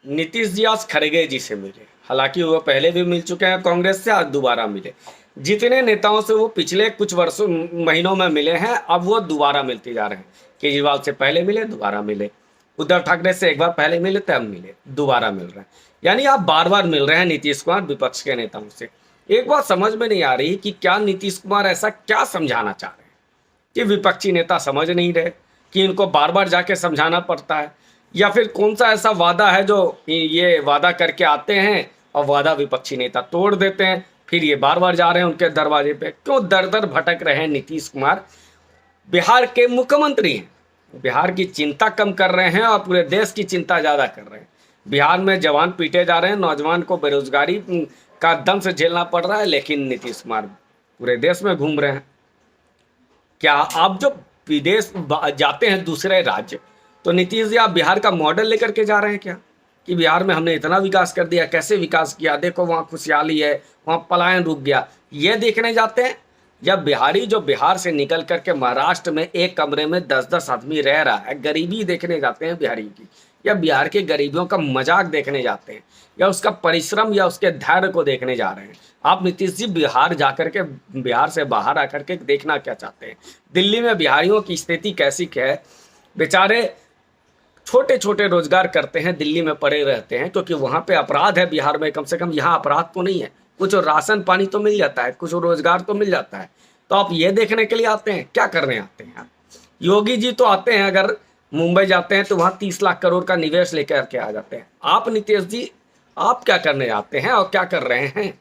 नीतीश जी आज खड़गे जी से मिले। हालांकि वो पहले भी मिल चुके हैं कांग्रेस से, आज दोबारा मिले। जितने नेताओं से वो पिछले कुछ वर्षों महीनों में मिले हैं, अब वो दोबारा मिलते जा रहे हैं। केजरीवाल से पहले मिले, दोबारा मिले। उद्धव ठाकरे से एक बार पहले मिले, तब मिले, दोबारा मिल रहे हैं। यानी आप बार बार मिल रहे हैं नीतीश कुमार विपक्ष के नेताओं से। एक बात समझ में नहीं आ रही कि क्या नीतीश कुमार ऐसा क्या समझाना चाह रहे हैं कि विपक्षी नेता समझ नहीं रहे, कि इनको बार बार जाके समझाना पड़ता है, या फिर कौन सा ऐसा वादा है जो ये वादा करके आते हैं और वादा विपक्षी नेता तोड़ देते हैं, फिर ये बार बार जा रहे हैं उनके दरवाजे पे। क्यों दर दर भटक रहे हैं नीतीश कुमार? बिहार के मुख्यमंत्री हैं, बिहार की चिंता कम कर रहे हैं और पूरे देश की चिंता ज़्यादा कर रहे हैं। बिहार में जवान पीटे जा रहे हैं, नौजवान को बेरोजगारी का दंश झेलना पड़ रहा है, लेकिन नीतीश कुमार पूरे देश में घूम रहे हैं। क्या आप जो विदेश जाते हैं दूसरे राज्य, तो नीतीश जी आप बिहार का मॉडल लेकर के जा रहे हैं क्या, कि बिहार में हमने इतना विकास कर दिया? कैसे विकास किया, देखो वहाँ खुशहाली है, वहाँ पलायन रुक गया, ये देखने जाते हैं? या बिहारी जो बिहार से निकल करके महाराष्ट्र में एक कमरे में 10-10 आदमी रह रहा है, गरीबी देखने जाते हैं बिहारी की? या बिहार के गरीबियों का मजाक देखने जाते हैं, या उसका परिश्रम या उसके धैर्य को देखने जा रहे हैं? आप नीतीश जी बिहार जाकर के, बिहार से बाहर आकर के देखना क्या चाहते हैं? दिल्ली में बिहारियों की स्थिति कैसी है? बेचारे छोटे छोटे रोजगार करते हैं, दिल्ली में पड़े रहते हैं, क्योंकि वहाँ पे अपराध है। बिहार में कम से कम यहाँ अपराध तो नहीं है, कुछ राशन पानी तो मिल जाता है, कुछ रोजगार तो मिल जाता है। तो आप ये देखने के लिए आते हैं? क्या करने आते हैं आप? योगी जी तो आते हैं, अगर मुंबई जाते हैं तो वहाँ 30 लाख करोड़ का निवेश लेकर के आ जाते हैं। आप नीतीश जी आप क्या करने आते हैं और क्या कर रहे हैं?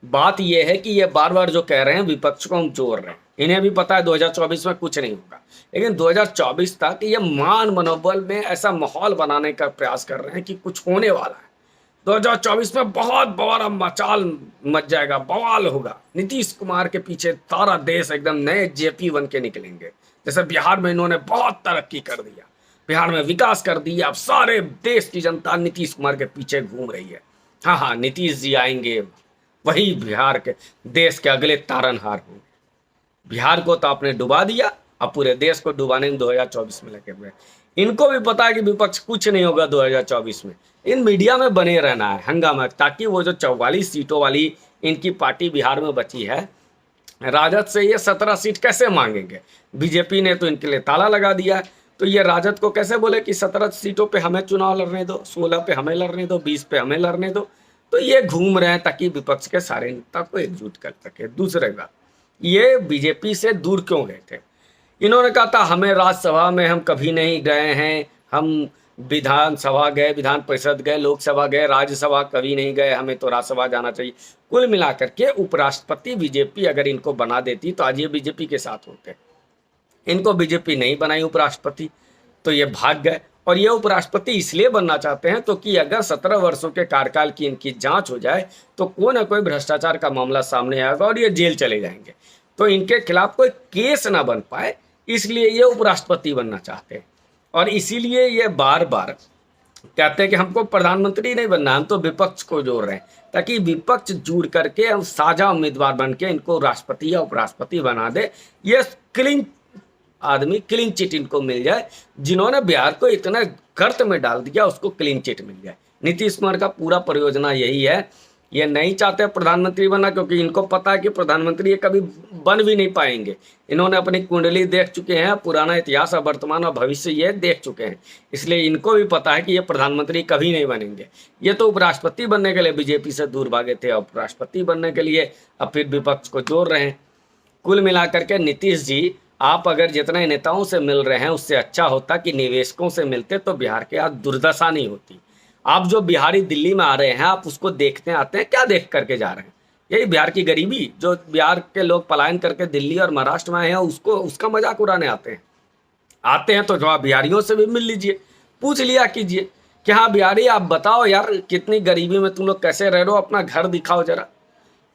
बात यह है कि ये बार बार जो कह रहे हैं विपक्ष को हम जोड़ रहे हैं, इन्हें भी पता है 2024 में कुछ नहीं होगा, लेकिन 2024 तक ये मान मनोबल में ऐसा माहौल बनाने का प्रयास कर रहे हैं कि कुछ होने वाला है। 2024 में बहुत बड़ा मचाल मच जाएगा, बवाल होगा। नीतीश कुमार के पीछे सारा देश एकदम नए जेपी बन के निकलेंगे। जैसे बिहार में इन्होंने बहुत तरक्की कर दिया, बिहार में विकास कर दिया, अब सारे देश की जनता नीतीश कुमार के पीछे घूम रही है। हाँ हाँ, नीतीश जी आएंगे, वही बिहार के देश के अगले तारनहार होंगे। बिहार को तो आपने डुबा दिया, अब पूरे देश को डुबाने में 2024 में लगे हुए। इनको भी पता है कि विपक्ष कुछ नहीं होगा 2024 में। इन मीडिया में बने रहना है, हंगामा, ताकि वो जो 44 सीटों वाली इनकी पार्टी बिहार में बची है, राजद से ये 17 सीट कैसे मांगेंगे? बीजेपी ने तो इनके लिए ताला लगा दिया है, तो ये राजद को कैसे बोले कि 17 सीटों पे हमें चुनाव लड़ने दो, 16 पे हमें लड़ने दो, 20 पे हमें लड़ने दो? तो ये घूम रहे हैं ताकि विपक्ष के सारे नेता को एकजुट कर सके। दूसरी बात, ये बीजेपी से दूर क्यों गए थे? इन्होंने कहा था हमें राज्यसभा में हम कभी नहीं गए हैं, हम विधानसभा गए, विधान परिषद गए, लोकसभा गए, राज्यसभा कभी नहीं गए, हमें तो राज्यसभा जाना चाहिए। कुल मिलाकर के उपराष्ट्रपति बीजेपी अगर इनको बना देती तो आज ये बीजेपी के साथ होते। इनको बीजेपी नहीं बनाई उपराष्ट्रपति, तो ये भाग गए। और ये उपराष्ट्रपति इसलिए बनना चाहते हैं तो कि अगर 17 वर्षों के कार्यकाल की इनकी जांच हो जाए तो कोई ना कोई भ्रष्टाचार का मामला सामने आएगा और ये जेल चले जाएंगे, तो इनके खिलाफ कोई केस ना बन पाए, इसलिए ये उपराष्ट्रपति बनना चाहते हैं। और इसीलिए ये बार बार कहते हैं कि हमको प्रधानमंत्री नहीं बनना, हम तो विपक्ष को जोड़ रहे हैं, ताकि विपक्ष जुड़ करके हम साझा उम्मीदवार बन के इनको राष्ट्रपति या उपराष्ट्रपति बना दे। ये क्लीन आदमी, क्लीन चिट इनको मिल जाए। जिन्होंने बिहार को इतना गर्त में डाल दिया, उसको क्लीन चिट मिल जाए। नीतीश कुमार का पूरा परियोजना यही है। ये नहीं चाहते प्रधानमंत्री बनना, क्योंकि इनको पता है कि प्रधानमंत्री ये कभी बन भी नहीं पाएंगे। इन्होंने अपनी कुंडली देख चुके हैं, पुराना इतिहास और वर्तमान और भविष्य ये देख चुके हैं, इसलिए इनको भी पता है कि ये प्रधानमंत्री कभी नहीं बनेंगे। ये तो उपराष्ट्रपति बनने के लिए बीजेपी से दूर भागे थे, और उपराष्ट्रपति बनने के लिए अब फिर विपक्ष को जोड़ रहे हैं। कुल मिलाकर के नीतीश जी, आप अगर जितने नेताओं से मिल रहे हैं उससे अच्छा होता कि निवेशकों से मिलते, तो बिहार के आज दुर्दशा नहीं होती। आप जो बिहारी दिल्ली में आ रहे हैं, आप उसको देखते आते हैं, क्या देख करके जा रहे हैं? यही बिहार की गरीबी, जो बिहार के लोग पलायन करके दिल्ली और महाराष्ट्र में आए हैं, उसका मजाक उड़ाने आते हैं। तो जो आप बिहारियों से भी मिल लीजिए, पूछ लिया कीजिए कि हाँ बिहारी, आप बताओ यार, कितनी गरीबी में तुम लोग कैसे रह रहे हो, अपना घर दिखाओ जरा,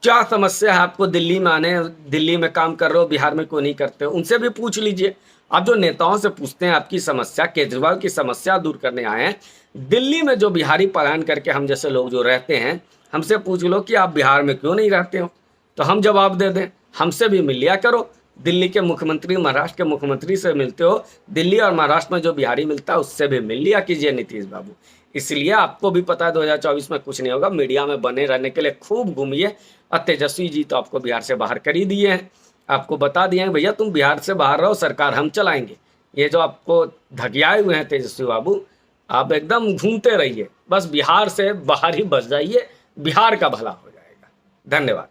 क्या समस्या है आपको दिल्ली में आने, दिल्ली में काम कर रहे हो, बिहार में क्यों नहीं करते हो? उनसे भी पूछ लीजिए। आप जो नेताओं से पूछते हैं आपकी समस्या, केजरीवाल की समस्या दूर करने आए हैं, दिल्ली में जो बिहारी पलायन करके हम जैसे लोग जो रहते हैं, हमसे पूछ लो कि आप बिहार में क्यों नहीं रहते हो, तो हम जवाब दे दें। हमसे भी मिल लिया करो, दिल्ली के मुख्यमंत्री, महाराष्ट्र के मुख्यमंत्री से मिलते हो, दिल्ली और महाराष्ट्र में जो बिहारी मिलता है उससे भी मिल लिया कीजिए नीतीश बाबू। इसलिए आपको भी पता है 2024 में कुछ नहीं होगा, मीडिया में बने रहने के लिए खूब घूमिए। और तेजस्वी जी तो आपको बिहार से बाहर कर ही दिए हैं, आपको बता दिए हैं भैया तुम बिहार से बाहर रहो, सरकार हम चलाएंगे। ये जो आपको धकियाए हुए हैं तेजस्वी बाबू, आप एकदम घूमते रहिए, बस बिहार से बाहर ही बस जाइए, बिहार का भला हो जाएगा। धन्यवाद।